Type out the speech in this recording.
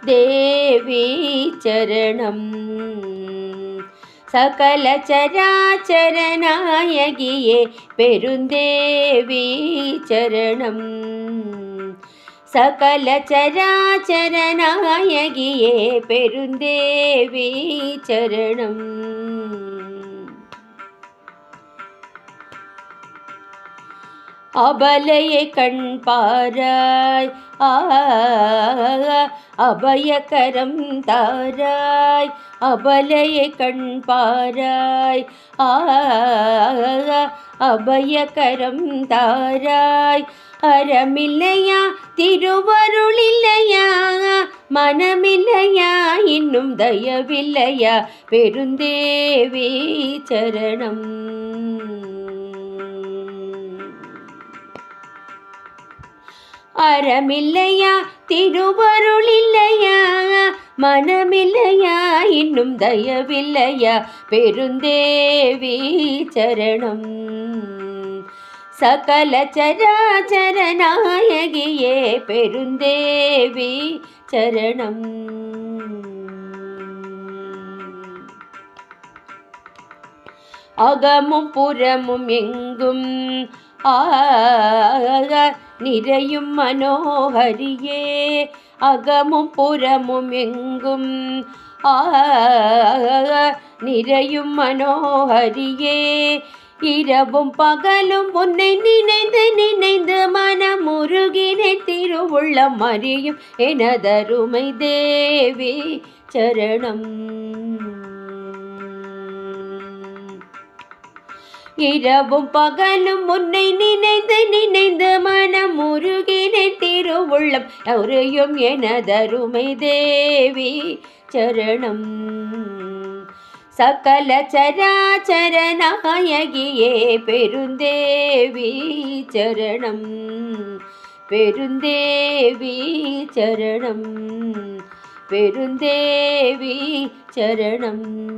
ദേവി ചരണം. സകല ചരാചരനായകിയെ പെരുന്തേവി ചരണം. സകല ചരാചരനായകിയെ പെരുന്തേവി ചരണം. அபலையை கண் பாராய் அபயகரம் தாராய். அபலையை கண் பாராய் அபயகரம் தாராய். அறமில்லையா திருவருளில்லையா மனமில்லையா இன்னும் தயவில்லையா பெருந்தேவி சரணம். அறமில்லையா திருவருளில்லையா மனமில்லையா இன்னும் தயவில்லையா பெருந்தேவி சரணம். சகல சராச்சரநாயகியே பெருந்தேவி சரணம். அகமும் புறமும் எங்கும் நிறையும் மனோஹரியே. அகமும் புறமும் எங்கும் நிறையும் மனோஹரியே. இரவும் பகலும் உன்னை நினைந்து நினைந்து மனமுருகினை திருவுள்ளம் அறியும் எனதருமை தேவி சரணம். இரவும் பகலும் உன்னை நினைந்து நினைந்து மனமுருகினை திருவுள்ளம் அறியும் எனதருமை தேவி சரணம். சகல சராச்சரநாயகியே பெருந்தேவி சரணம். பெருந்தேவி சரணம். பெருந்தேவி சரணம்.